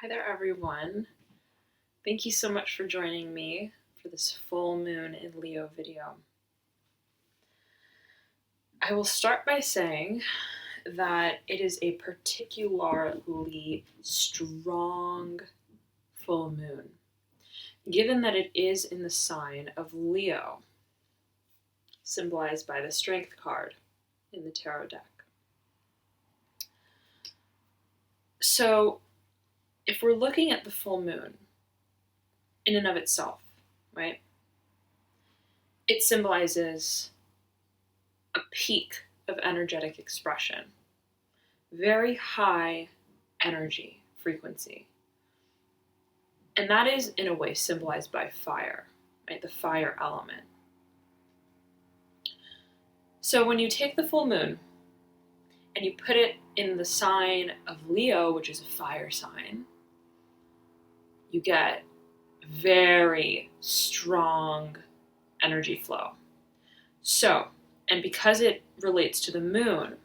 Hi there, everyone. Thank you so much for joining me for this full moon in Leo video. I will start by saying that it is a particularly strong full moon, given that it is in the sign of Leo, symbolized by the Strength card in the tarot deck. So, if we're looking at the full moon in and of itself, right, it symbolizes a peak of energetic expression, very high energy frequency. And that is, in a way, symbolized by fire, right? The fire element. So when you take the full moon and you put it in the sign of Leo, which is a fire sign, you get very strong energy flow. So, and because it relates to the moon,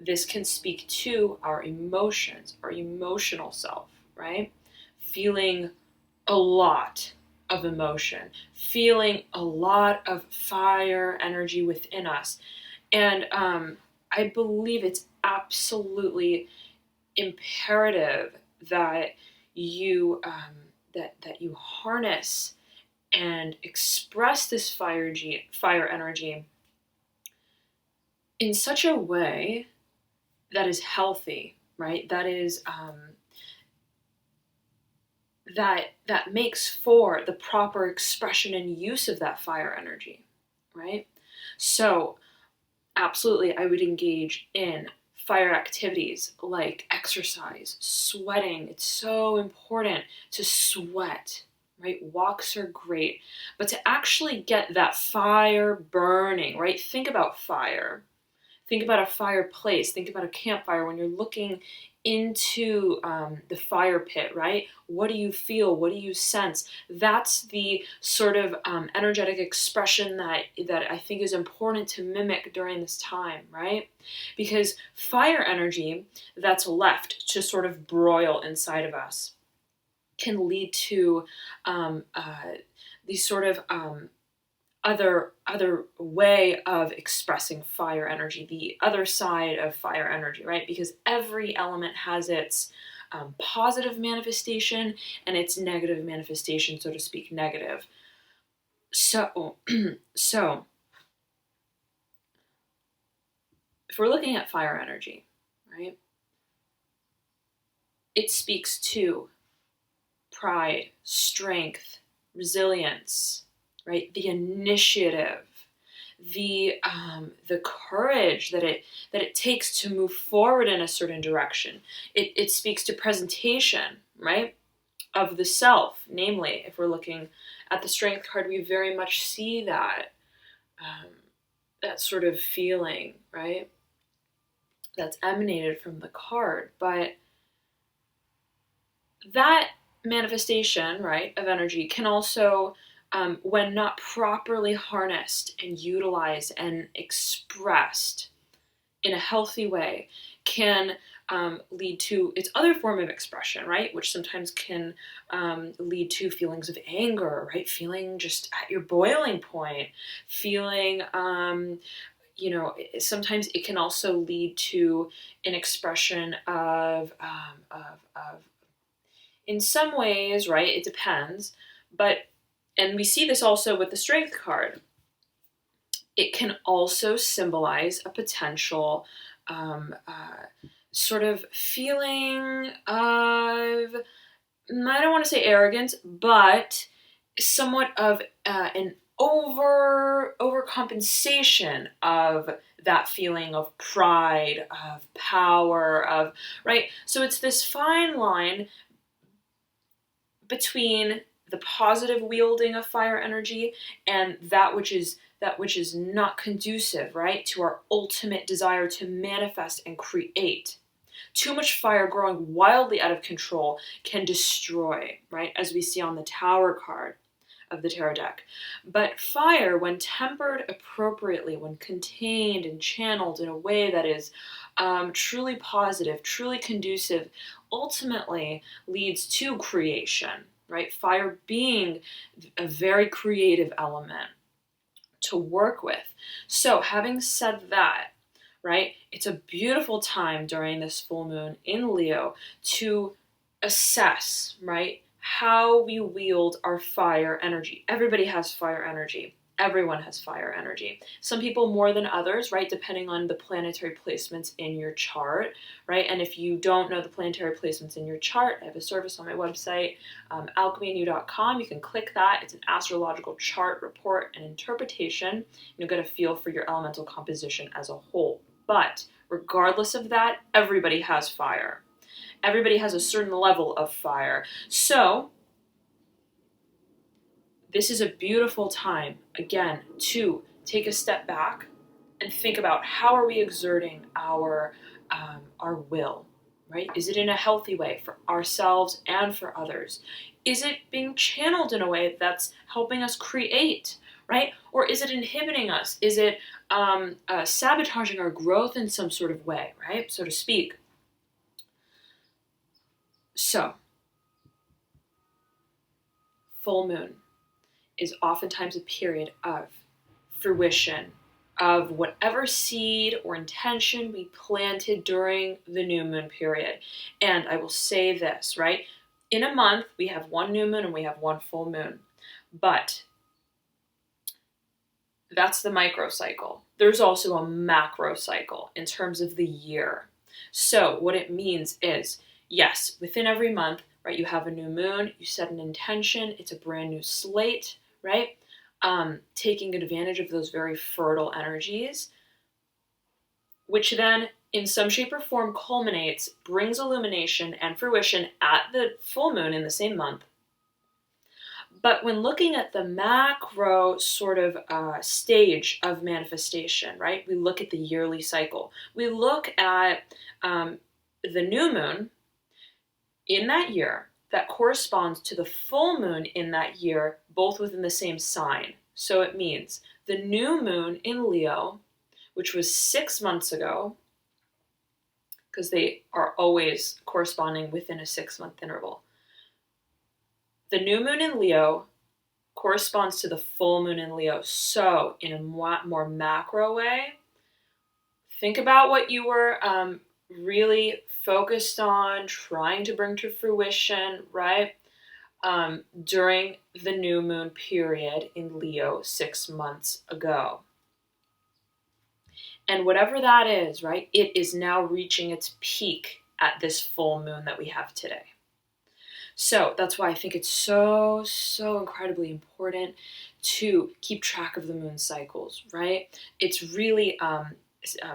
this can speak to our emotions, our emotional self, right? Feeling a lot of emotion, feeling a lot of fire energy within us. And I believe it's absolutely imperative that you that you harness and express this fire energy in such a way that is healthy, right? That is that makes for the proper expression and use of that fire energy, right? So absolutely, I would engage in fire activities like exercise, sweating. It's so important to sweat, right? Walks are great, but to actually get that fire burning, right? Think about fire. Think about a fireplace. Think about a campfire when you're looking into the fire pit, right? What do you feel? What do you sense? That's the sort of energetic expression that I think is important to mimic during this time, right? Because fire energy that's left to sort of broil inside of us can lead to these sort of other way of expressing fire energy, the other side of fire energy, right? Because every element has its positive manifestation and its negative manifestation, so to speak, negative. So, so if we're looking at fire energy, right, it speaks to pride, strength, resilience, right? The initiative, the courage that it takes to move forward in a certain direction. It speaks to presentation, right, of the self. Namely, if we're looking at the Strength card, we very much see that sort of feeling, right, that's emanated from the card. But that manifestation, right, of energy can also, when not properly harnessed and utilized and expressed in a healthy way, can lead to its other form of expression, right? Which sometimes can lead to feelings of anger, right? Feeling just at your boiling point, feeling, sometimes it can also lead to an expression of in some ways, right? It depends, but, and we see this also with the Strength card, it can also symbolize a potential sort of feeling of, I don't want to say arrogance, but somewhat of an overcompensation of that feeling of pride, of power, of, right? So it's this fine line between the positive wielding of fire energy and that which is not conducive, right, to our ultimate desire to manifest and create. Too much fire growing wildly out of control can destroy, right, as we see on the Tower card of the tarot deck. But fire, when tempered appropriately, when contained and channeled in a way that is truly positive, truly conducive, ultimately leads to creation, right? Fire being a very creative element to work with. So having said that, right, it's a beautiful time during this full moon in Leo to assess, right, how we wield our fire energy. Everybody has fire energy. Everyone has fire energy. Some people more than others, right, depending on the planetary placements in your chart, right? And if you don't know the planetary placements in your chart, I have a service on my website, alchemyandyou.com. You can click that. It's an astrological chart report and interpretation. You'll get a feel for your elemental composition as a whole. But regardless of that, everybody has fire. Everybody has a certain level of fire. So this is a beautiful time, again, to take a step back and think about how are we exerting our will, right? Is it in a healthy way for ourselves and for others? Is it being channeled in a way that's helping us create, right? Or is it inhibiting us? Is it sabotaging our growth in some sort of way, right? So to speak. So, full moon is oftentimes a period of fruition of whatever seed or intention we planted during the new moon period. And I will say this, right? In a month, we have one new moon and we have one full moon. But that's the micro cycle. There's also a macro cycle in terms of the year. So what it means is, yes, within every month, right, you have a new moon, you set an intention, it's a brand new slate, right? Taking advantage of those very fertile energies, which then in some shape or form culminates, brings illumination and fruition at the full moon in the same month. But when looking at the macro sort of stage of manifestation, right, we look at the yearly cycle. We look at the new moon in that year that corresponds to the full moon in that year, both within the same sign. So it means the new moon in Leo, which was 6 months ago, because they are always corresponding within a 6-month interval. The new moon in Leo corresponds to the full moon in Leo. So in a more macro way, think about what you were really focused on, trying to bring to fruition, right? During the new moon period in Leo 6 months ago. And whatever that is, right, it is now reaching its peak at this full moon that we have today. So that's why I think it's so incredibly important to keep track of the moon cycles, right? It's really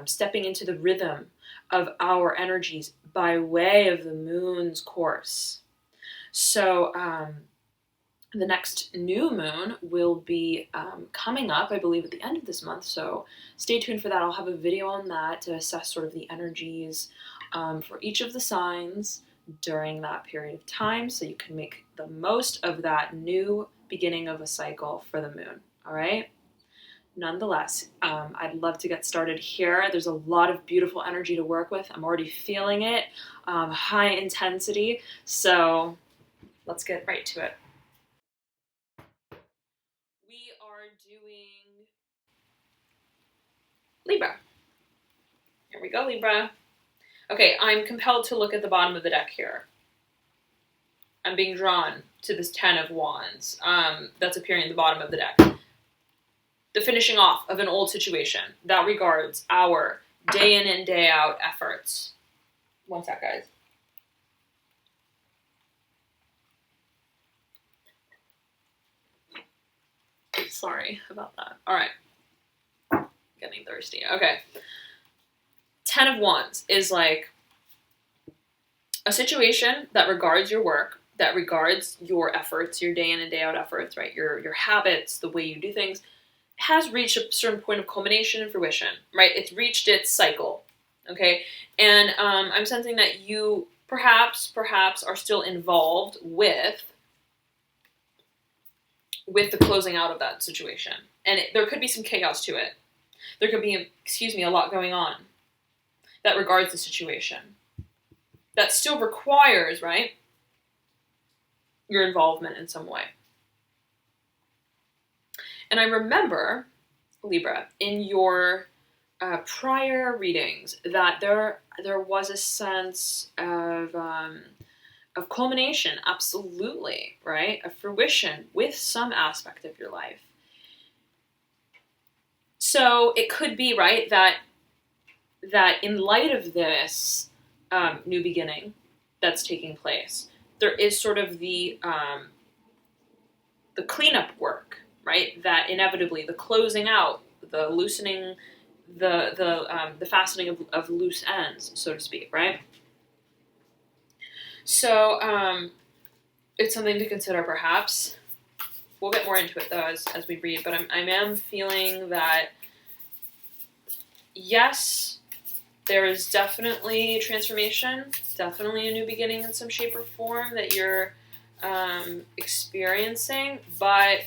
stepping into the rhythm of our energies by way of the moon's course. So the next new moon will be coming up, I believe, at the end of this month. So stay tuned for that. I'll have a video on that to assess sort of the energies for each of the signs during that period of time, so you can make the most of that new beginning of a cycle for the moon. All right. Nonetheless, I'd love to get started here. There's a lot of beautiful energy to work with. I'm already feeling it, high intensity. So let's get right to it. We are doing Libra. Here we go, Libra. Okay, I'm compelled to look at the bottom of the deck here. I'm being drawn to this 10 of Wands that's appearing at the bottom of the deck. The finishing off of an old situation that regards our day in and day out efforts. One sec, guys. Sorry about that. All right. Getting thirsty. Okay. 10 of Wands is like a situation that regards your work, that regards your efforts, your day in and day out efforts, right? Your habits, the way you do things, has reached a certain point of culmination and fruition, right? It's reached its cycle, okay? And I'm sensing that you perhaps are still involved with the closing out of that situation. And there could be some chaos to it. There could be, a lot going on that regards the situation. That still requires, right, your involvement in some way. And I remember, Libra, in your prior readings, that there was a sense of culmination, absolutely, right? A fruition with some aspect of your life. So it could be, right, that in light of this new beginning that's taking place, there is sort of the cleanup work, right? That inevitably, the closing out, the loosening, the fastening of loose ends, so to speak, right? So it's something to consider, perhaps. We'll get more into it though as we read, but I am feeling that yes, there is definitely transformation, definitely a new beginning in some shape or form that you're experiencing, but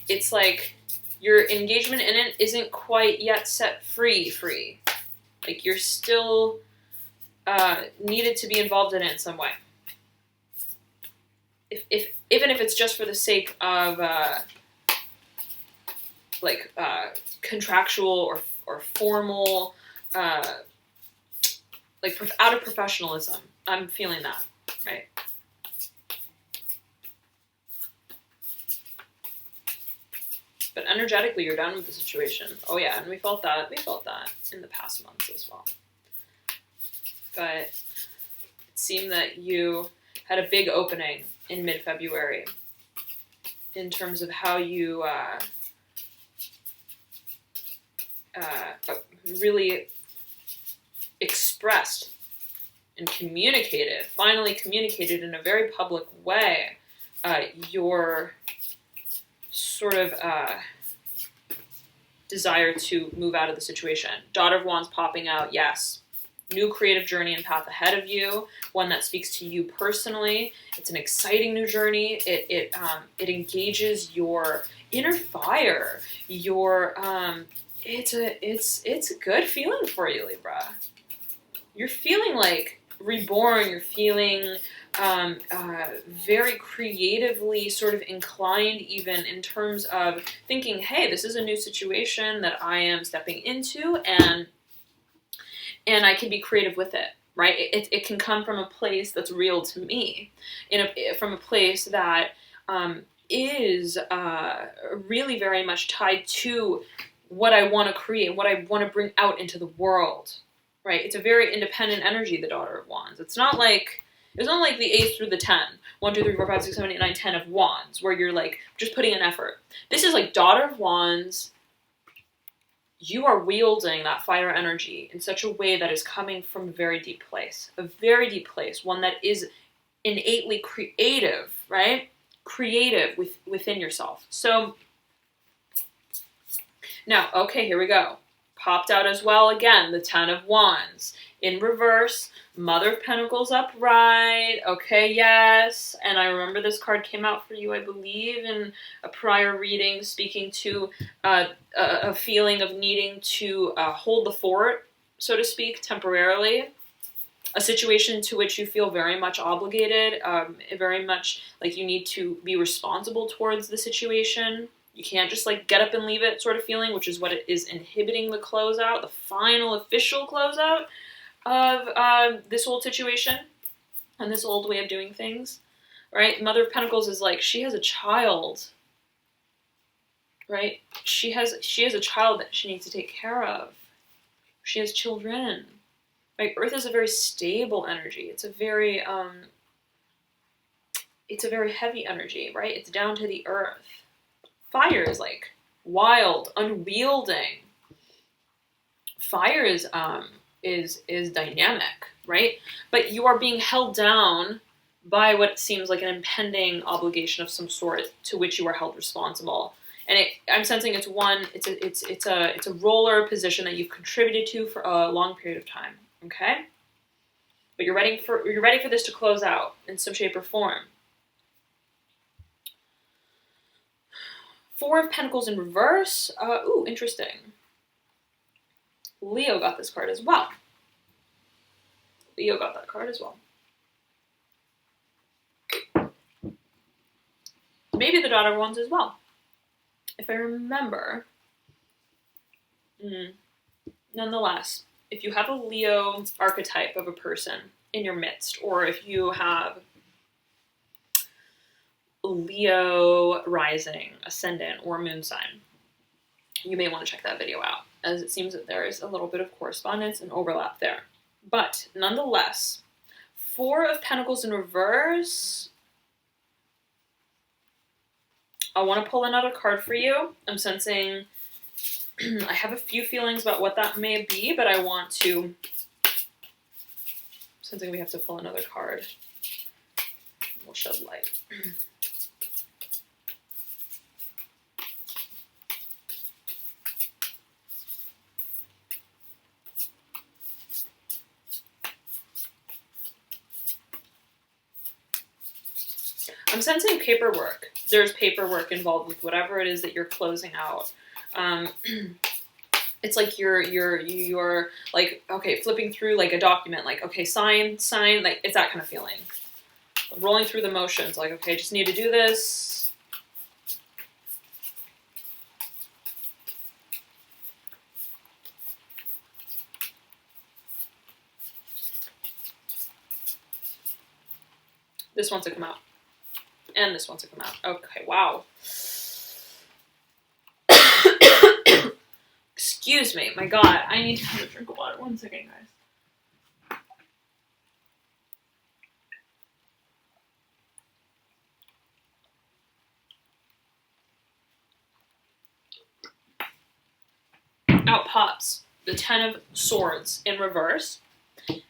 it's like your engagement in it isn't quite yet set free. Like you're still needed to be involved in it in some way. Even if it's just for the sake of contractual or formal, like out of professionalism. I'm feeling that, right? But energetically, you're done with the situation. Oh yeah, and we felt that in the past months as well. But it seemed that you had a big opening in mid-February in terms of how you really expressed and finally communicated in a very public way your sort of desire to move out of the situation. Daughter of Wands popping out, yes. New creative journey and path ahead of you, one that speaks to you personally. It's an exciting new journey. It engages your inner fire. It's a good feeling for you, Libra. You're feeling like reborn. You're feeling very creatively sort of inclined, even in terms of thinking, hey, this is a new situation that I am stepping into, and I can be creative with it, right? It can come from a place that's real to me, from a place that is really very much tied to what I want to create, what I want to bring out into the world, right? It's a very independent energy, the Daughter of Wands. It's not like the 8 through the 10. 1, 2, 3, 4, 5, 6, 7, 8, 9, 10 of Wands, where you're like just putting an effort. This is like Daughter of Wands. You are wielding that fire energy in such a way that is coming from a very deep place, one that is innately creative, right? Creative within yourself. So now, okay, here we go. Popped out as well again, the 10 of Wands. In reverse, Mother of Pentacles upright. Okay, yes. And I remember this card came out for you, I believe, in a prior reading, speaking to a feeling of needing to hold the fort, so to speak, temporarily. A situation to which you feel very much obligated, very much like you need to be responsible towards the situation. You can't just like get up and leave it sort of feeling, which is what it is inhibiting the closeout, the final official closeout of this old situation and this old way of doing things, right? Mother of Pentacles is like, she has a child, right? She has a child that she needs to take care of. She has children, right? Earth is a very stable energy. It's a very heavy energy, right? It's down to the earth. Fire is like wild, unwielding. Fire is dynamic, right? But you are being held down by what seems like an impending obligation of some sort to which you are held responsible. And I'm sensing it's a roller position that you've contributed to for a long period of time. Okay? But you're ready for this to close out in some shape or form. 4 of Pentacles in reverse. Ooh, interesting. Leo got this card as well. Leo got that card as well. Maybe the Daughter of Wands as well. If I remember. Nonetheless, if you have a Leo archetype of a person in your midst, or if you have Leo rising, ascendant, or moon sign, you may want to check that video out, as it seems that there is a little bit of correspondence and overlap there. But nonetheless, Four of Pentacles in reverse. I want to pull another card for you. I'm sensing, I have a few feelings about what that may be, but I want to, sensing we have to pull another card. We'll shed light. I'm sensing paperwork. There's paperwork involved with whatever it is that you're closing out. It's like you're like, okay, flipping through like a document, like, okay, sign, like it's that kind of feeling. Rolling through the motions, like, okay, just need to do this. This wants to come out. And this wants to come out. Okay, wow. Excuse me, my God. I need to have a drink of water. 1 second, guys. Out pops the 10 of Swords in reverse,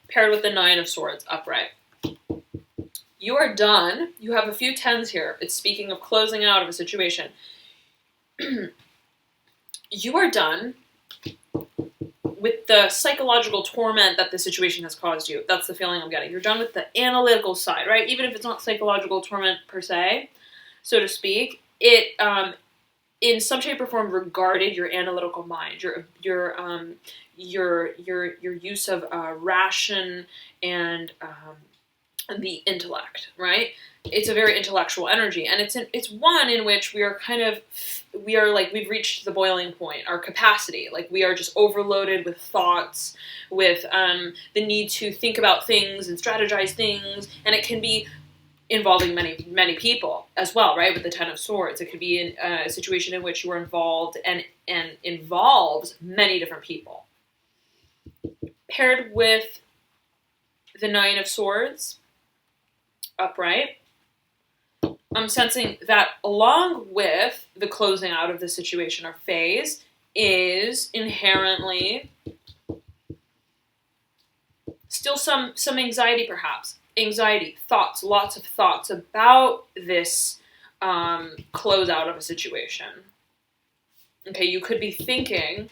paired with the 9 of Swords upright. You are done. You have a few 10s here. It's speaking of closing out of a situation. You are done with the psychological torment that the situation has caused you. That's the feeling I'm getting. You're done with the analytical side, right? Even if it's not psychological torment per se, so to speak, it in some shape or form regarded your analytical mind, your use of ration and the intellect, right? It's a very intellectual energy, and it's one in which we've reached the boiling point, our capacity, like we are just overloaded with thoughts, with the need to think about things and strategize things, and it can be involving many people as well, right? With the 10 of Swords, it could be in a situation in which you are involved and involves many different people. Paired with the 9 of Swords upright, I'm sensing that along with the closing out of the situation or phase is inherently still some anxiety, perhaps. Anxiety, thoughts, lots of thoughts about this close out of a situation. Okay, you could be thinking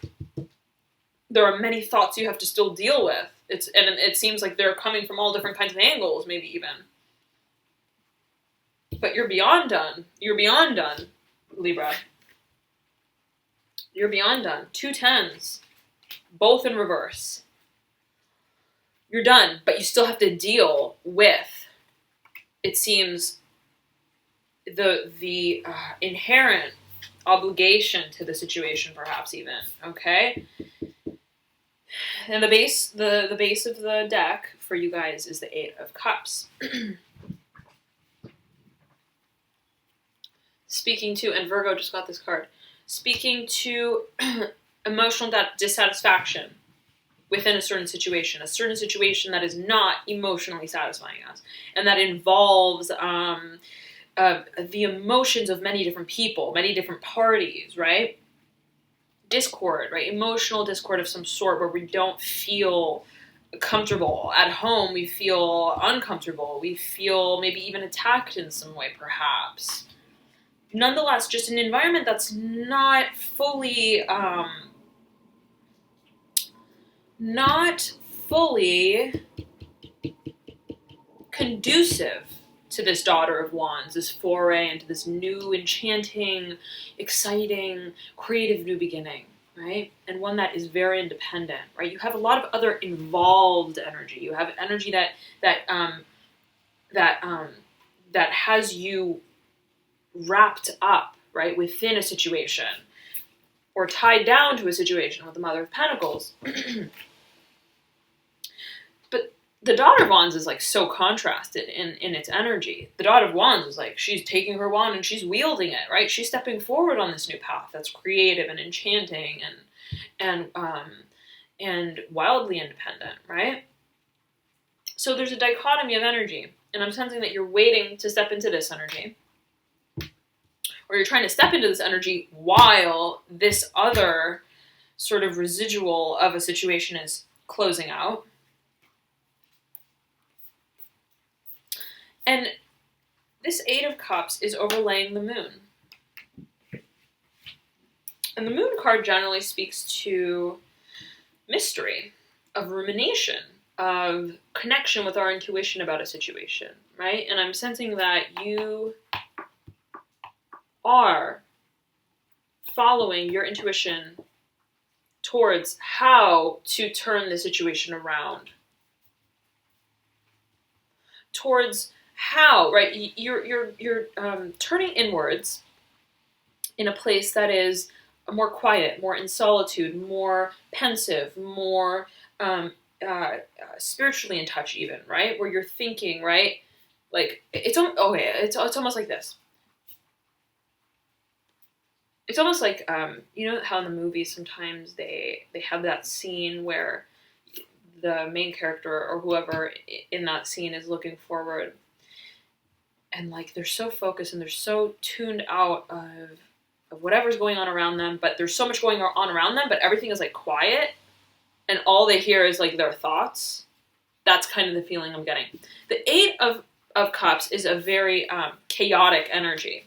there are many thoughts you have to still deal with. It seems like they're coming from all different kinds of angles, maybe even. But you're beyond done. You're beyond done, Libra. You're beyond done. 2 10s, both in reverse. You're done, but you still have to deal with, it seems, the inherent obligation to the situation, perhaps even. Okay. And the base of the deck for you guys is the 8 of Cups. Speaking to, and Virgo just got this card, speaking to emotional dissatisfaction within a certain situation that is not emotionally satisfying us, and that involves the emotions of many different people, many different parties, right? Discord, right? Emotional discord of some sort where we don't feel comfortable. At home, we feel uncomfortable. We feel maybe even attacked in some way, perhaps. Nonetheless, just an environment that's not fully conducive to this Daughter of Wands, this foray into this new, enchanting, exciting, creative new beginning, right? And one that is very independent, right? You have a lot of other involved energy. You have energy that has you wrapped up, right, within a situation or tied down to a situation with the Mother of Pentacles. But the Daughter of Wands is like so contrasted in its energy. The Daughter of Wands is like she's taking her wand and she's wielding it, right? She's stepping forward on this new path that's creative and enchanting and wildly independent, right? So there's a dichotomy of energy, and I'm sensing that you're waiting to step into this energy, or you're trying to step into this energy while this other sort of residual of a situation is closing out. And this Eight of Cups is overlaying the Moon. And the Moon card generally speaks to mystery, of rumination, of connection with our intuition about a situation, right? And I'm sensing that you are following your intuition towards how to turn the situation around. Towards how, right? You're turning inwards in a place that is more quiet, more in solitude, more pensive, more spiritually in touch, even, right? Where you're thinking, right? Like it's almost like this. It's almost like you know how in the movies sometimes they have that scene where the main character or whoever in that scene is looking forward, and like they're so focused and they're so tuned out of whatever's going on around them, but there's so much going on around them, but everything is like quiet, and all they hear is like their thoughts. That's kind of the feeling I'm getting. The Eight of Cups is a very chaotic energy,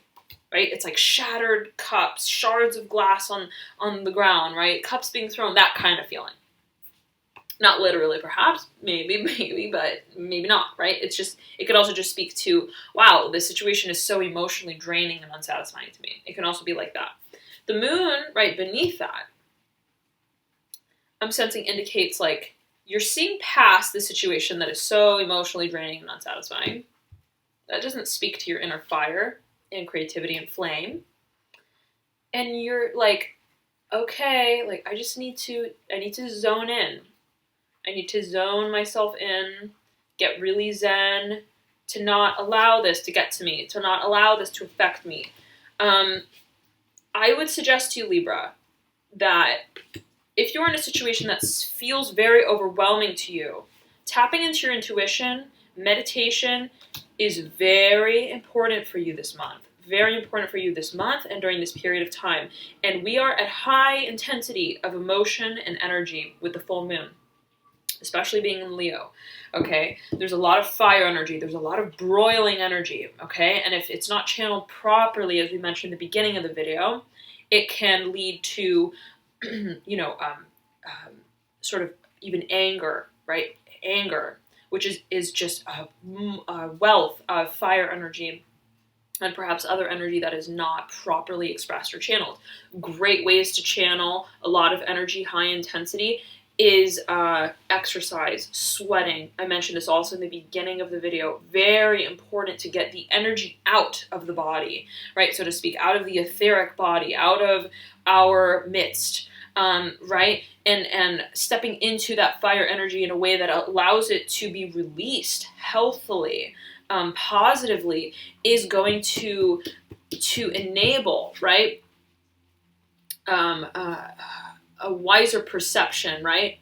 right? It's like shattered cups, shards of glass on the ground, right? Cups being thrown, that kind of feeling. Not literally, perhaps, maybe, but maybe not, right? It's just, it could also just speak to, wow, this situation is so emotionally draining and unsatisfying to me. It can also be like that. The Moon, right beneath that, I'm sensing indicates like, you're seeing past the situation that is so emotionally draining and unsatisfying. That doesn't speak to your inner fire and creativity and flame. And you're like, okay, like I need to zone in. I need to zone myself in, get really zen, to not allow this to get to me, to not allow this to affect me. I would suggest to you, Libra, that if you're in a situation that feels very overwhelming to you, tapping into your intuition, meditation is very important for you this month. Very important for you this month and during this period of time. And we are at high intensity of emotion and energy with the full moon, especially being in Leo, okay? There's a lot of fire energy. There's a lot of broiling energy, okay? And if it's not channeled properly, as we mentioned at the beginning of the video, it can lead to, sort of even anger, right? Anger, which is just a wealth of fire energy and perhaps other energy that is not properly expressed or channeled. Great ways to channel a lot of energy, high intensity, is exercise, sweating. I mentioned this also in the beginning of the video. Very important to get the energy out of the body, right? So to speak, out of the etheric body, out of our midst, right? And stepping into that fire energy in a way that allows it to be released healthily, positively, is going to enable, right? A wiser perception, right,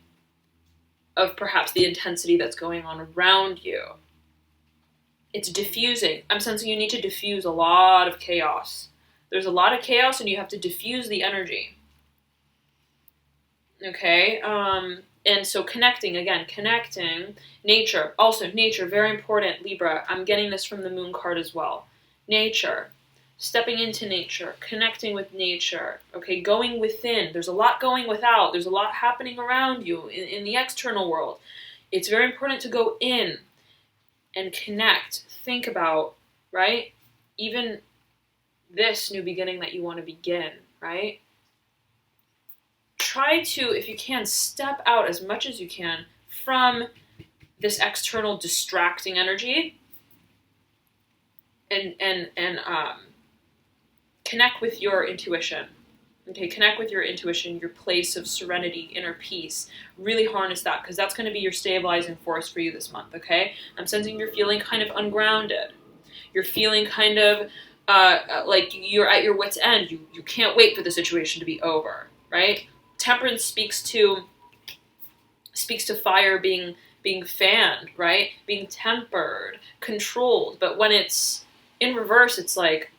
of perhaps the intensity that's going on around you. It's diffusing. I'm sensing you need to diffuse a lot of chaos. There's a lot of chaos and you have to diffuse the energy. Okay? And so connecting, nature. Also, nature, very important, Libra. I'm getting this from the Moon card as well. Nature. Stepping into nature, connecting with nature, okay, going within. There's a lot going without. There's a lot happening around you in the external world. It's very important to go in and connect. Think about, right, even this new beginning that you want to begin, right? try to, if you can, step out as much as you can from this external distracting energy and connect with your intuition. Okay, connect with your intuition, your place of serenity, inner peace. Really harness that, because that's going to be your stabilizing force for you this month, okay? I'm sensing you're feeling kind of ungrounded. You're feeling kind of like you're at your wit's end. You can't wait for the situation to be over, right? Temperance speaks to fire being fanned, right? Being tempered, controlled. But when it's in reverse, it's like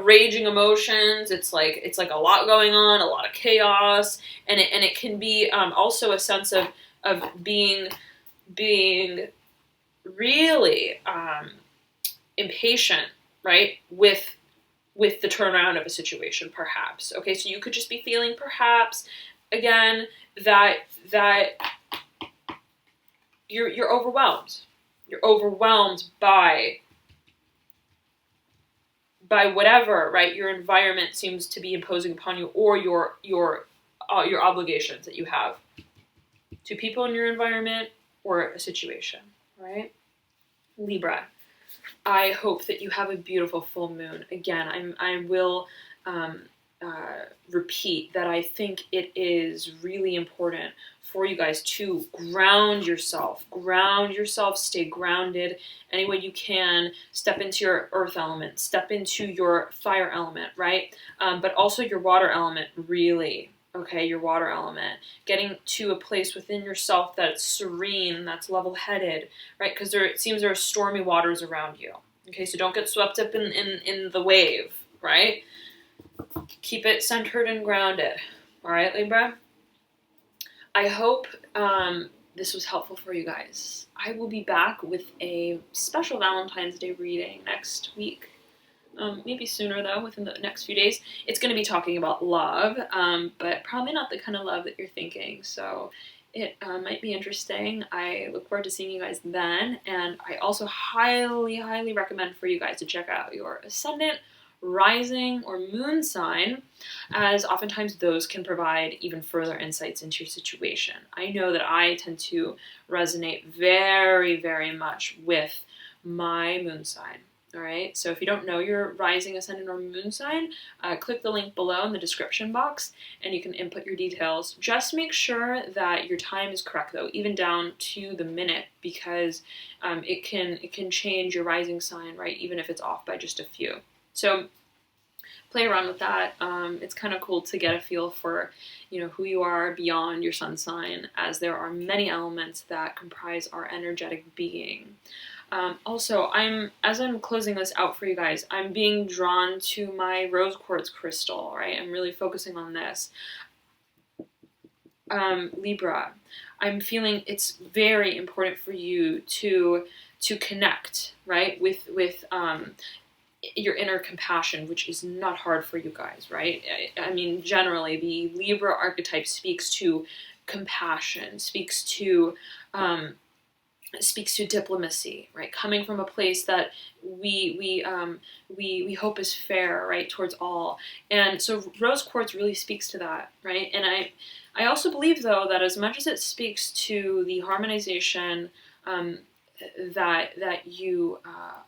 raging emotions. It's like a lot going on, a lot of chaos, and it can be also a sense of being really impatient, right? With the turnaround of a situation, perhaps. Okay, so you could just be feeling, perhaps, again, that you're overwhelmed. You're overwhelmed by whatever, right, your environment seems to be imposing upon you, or your obligations that you have to people in your environment or a situation, right? Libra, I hope that you have a beautiful full moon. Again, I will repeat that I think it is really important for you guys to ground yourself, stay grounded any way you can, step into your earth element, step into your fire element, right? But also your water element, really. Okay, your water element, getting to a place within yourself that's serene, that's level-headed, right? Because it seems there are stormy waters around you. Okay, so don't get swept up in the wave, right? Keep it centered and grounded. All right, Libra? I hope this was helpful for you guys. I will be back with a special Valentine's Day reading next week. Maybe sooner, though, within the next few days. It's going to be talking about love, but probably not the kind of love that you're thinking. So it might be interesting. I look forward to seeing you guys then. And I also highly, highly recommend for you guys to check out your ascendant, rising, or moon sign, as oftentimes those can provide even further insights into your situation. I know that I tend to resonate very, very much with my moon sign. All right, so if you don't know your rising, ascendant, or moon sign, click the link below in the description box and you can input your details. Just make sure that your time is correct, though, even down to the minute, because it can change your rising sign, right, even if it's off by just a few. So play around with that. It's kind of cool to get a feel for, who you are beyond your sun sign, as there are many elements that comprise our energetic being. Also, as I'm closing this out for you guys, I'm being drawn to my rose quartz crystal, right? I'm really focusing on this. Libra, I'm feeling it's very important for you to connect, right, with your inner compassion, which is not hard for you guys, right? I mean, generally, the Libra archetype speaks to compassion, speaks to diplomacy, right? Coming from a place that we hope is fair, right, towards all. And so rose quartz really speaks to that, right? And I also believe, though, that as much as it speaks to the harmonization that you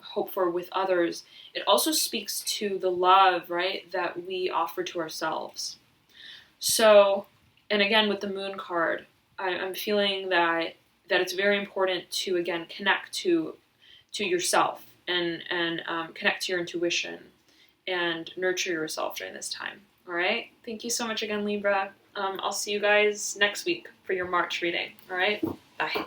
hope for with others, it also speaks to the love, right, that we offer to ourselves. So, and again, with the moon card, I'm feeling that it's very important to, again, connect to yourself and connect to your intuition and nurture yourself during this time. All right? Thank you so much again, Libra. I'll see you guys next week for your March reading. All right? Bye.